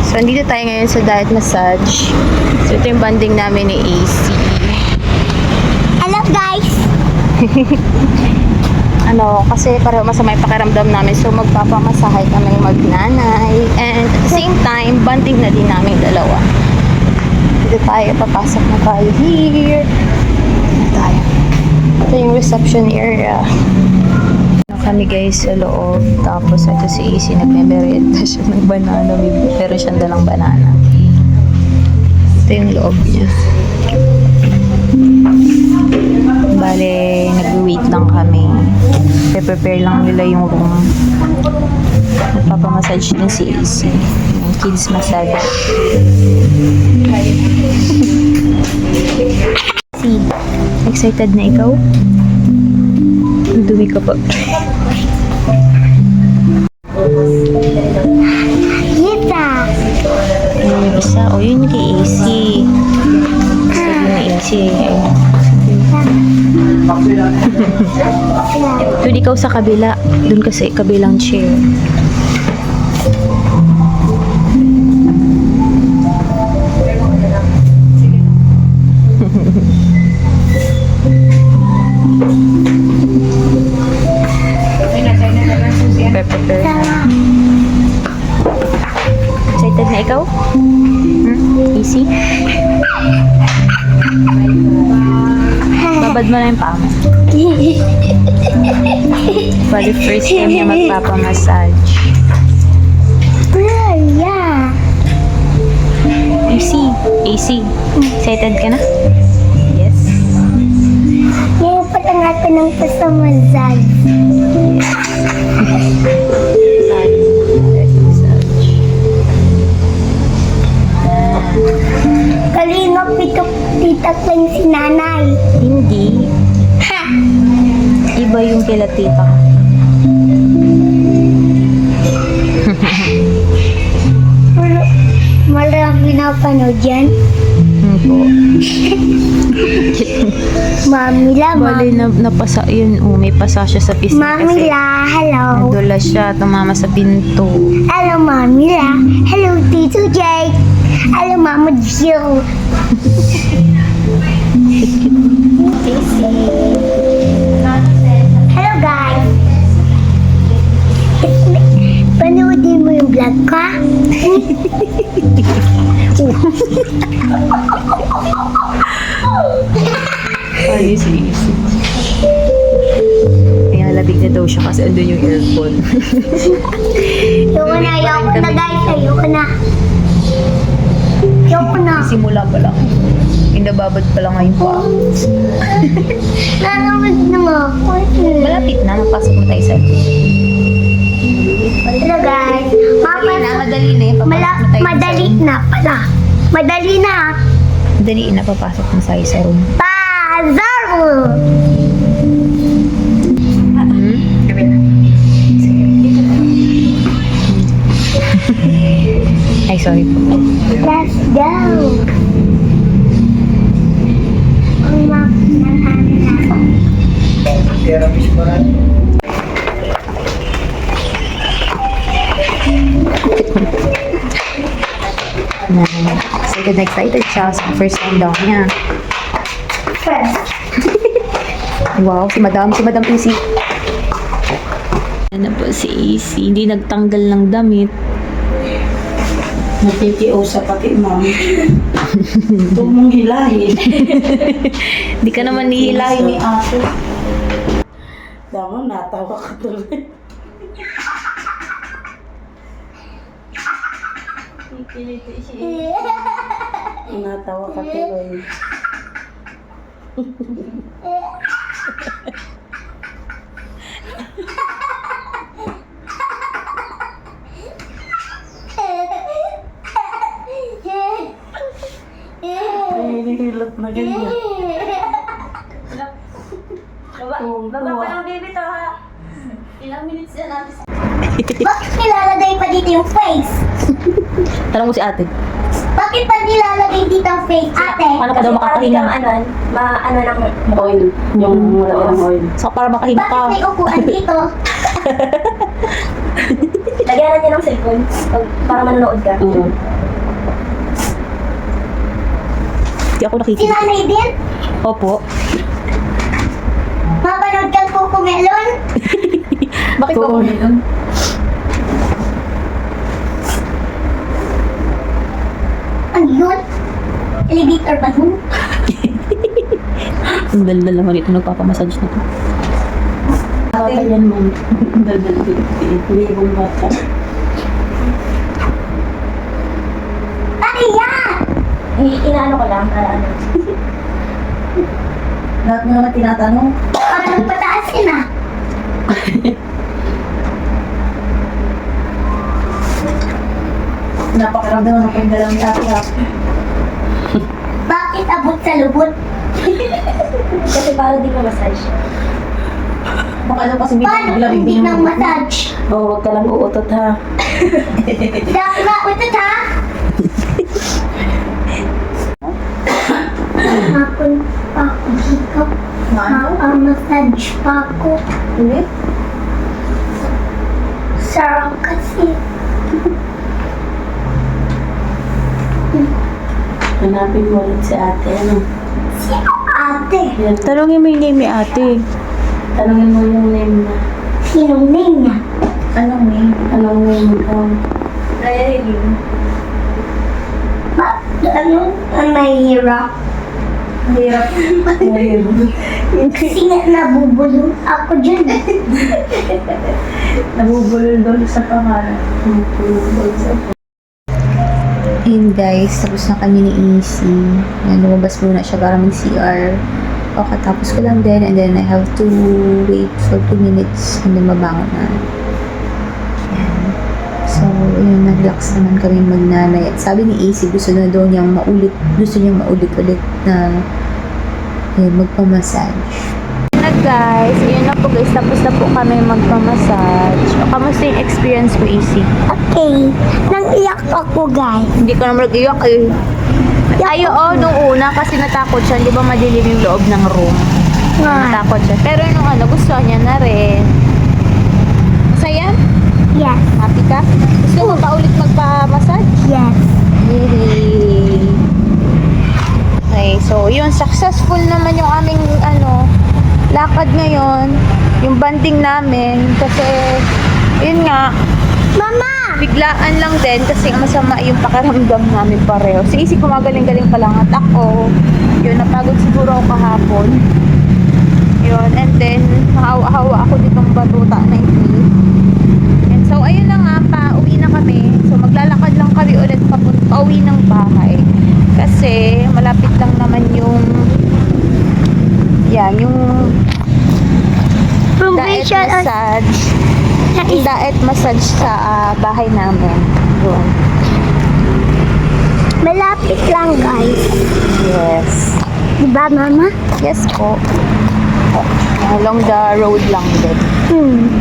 So, andito tayo ngayon sa diet massage. So, ito yung banding namin ni AC. Hello guys! Kasi pareho masama yung pakiramdam namin. So, magpapamasahay kami magnanay. And at the same time, banding na din namin dalawa. Dito tayo, papasok na tayo here. Dito tayo. Ito yung reception area. Kami guys sa loob. Tapos ito si AC nagme-merienda siya ng banana. Pero siyang dalang banana. Ito yung loob niya. Bale, nag-wait lang kami. Prepare lang nila yung room. Magpapamassage din si AC. Yung kids massage. Si, excited na ikaw? Ang dumi ka pa. Kita! Ano yung isa? O, yun yung kay AC. Sabi na AC. Doon ikaw sa kabila. Doon kasi kabilang chair. Prepare. Excited na ikaw? Easy? Babad mo na yung paa mo. Bali, first time niya magpapamassage. Yeah! AC. AC. Excited ka na? Yes. Ngayon pa lang ako ng pasamazal. Kalino pitok titak lang si nanay. Hindi. Ha! Iba yung kila tita. Malang pinapanood yan. Po. Mamila, Bali, napasa yun. May pasa siya sa pisngi kasi Mamila, hello. nadula siya. Tumama sa pinto. Hello, Mamila. Hello, Tito Jake. Hello, Mama Jill. Hello, guys. Panoodin mo yung vlog ko? Ay, si Isi. Kaya labig na daw siya kasi andun yung earphone. Ayoko na, guys. Ayoko na. Ayoko na. Simula pa lang. Pinababad pa lang ngayon pa. Nanamig na nga ako. Malapit na. Napasok mo tayo sa Hello, guys. Madali na. Madali na. Papasok mo tayo Madali sa room. na pala. Madali na. Madali na. Papasok mo tayo sa room. Puzzle! Ay, sorry po. Let's go! Ang map ng amin. Therapist pa rin. Excited siya sa first time daw niya. First. Wow, si Madam PC. Ano po si AC, hindi nagtanggal ng damit. Natitiyo sa pati, ma'am. Ito mong hilahin. Hindi ka naman nihilahin ni ate. Dama, natawa ka tuloy. Natawa ka tuloy. Ay, hinihilot na ganyan. Baba pa ng baby to ha. Ilang minutes yan natin. Bakit nilalagay pa dito yung face? Tanong mo si ate. Bakit pa nilalagay dito ang face, ate? Paano ka daw makakahinga? Ano ng Oil. Yung walang oil. So, para makahinga Bakit ka. may upuan dito? Lagyan natin ng cellphone para manonood ka. Oo. Di ako Si nakikita. nanay din? Opo. Mapanood kang Cocomelon? Bakit Oo. ko yun? Ano yun? Elevator ba yun? Ang daldal naman ito, nagpapamassage na to. Bata yan, ma'am. Ang daldal dito. Hindi ibang bata. Ano yan? Inaano ko lang para ano. Lahat mo naman tinatanong. Parang pataas yun ah. Napakaramdam ng pagdalang lahat. Bakit abot sa lubot? Kasi para di ka massage. Baka ano kasi Paano hindi ng massage? Oo, huwag ka lang uutot ha. Dapat na utot ha? Hapon pa ako dito. Massage pa ako. Hindi? Sarap kasi. Hanapin mo ulit si ate. Ano? Sino ate? Yan. Tanungin mo yung name ni ate. Tanungin mo yung name na. Sinong name niya? Anong name? Anong name mo? Ryan. Ano? Ang mahirap. Hirap. Kasi nga nabubulong ako dyan. Nabubulol doon sa pangalan. Nabubulol sa Ayun guys, tapos na kami ni Easy. Yan, lumabas muna siya para mag-CR. O, katapos ko lang din. And then I have to wait for 2 minutes and then mabangon na. Yan. So, yun, nag-relax naman kami magnanay. At sabi ni Easy, gusto niyang maulit ulit na yun, magpamassage. Na guys, yun na po guys, tapos na po kami magpamassage. O, kamusta yung experience mo, Easy? Okay. Nang iyak ako guys. Hindi ko naman nag-iyak eh. Ay, oo, nung una kasi natakot siya. Di ba madilim yung loob ng room? Nga. Natakot siya. Pero nung ano, gusto niya na rin. Masaya? Yes. Happy ka? Gusto mo pa ulit magpa-massage? Yes. Yay! Okay, so yun, successful naman yung aming lakad ngayon. Yung banding namin. Kasi, yun nga, Mama! biglaan lang din kasi masama yung pakiramdam namin pareho. Si Isi gumagaling-galing pa lang at ako, yun, napagod siguro ako kahapon. Yun, and then, hawa-hawa ako ditong batuta na ito. And so, ayun na nga, pauwi na kami. So, maglalakad lang kami ulit pauwi ng bahay. Kasi, malapit lang naman yung yung diet massage. Yung diet massage sa bahay namin. Yun. Malapit lang guys. Yes. Diba mama? Yes po. Along the road lang din.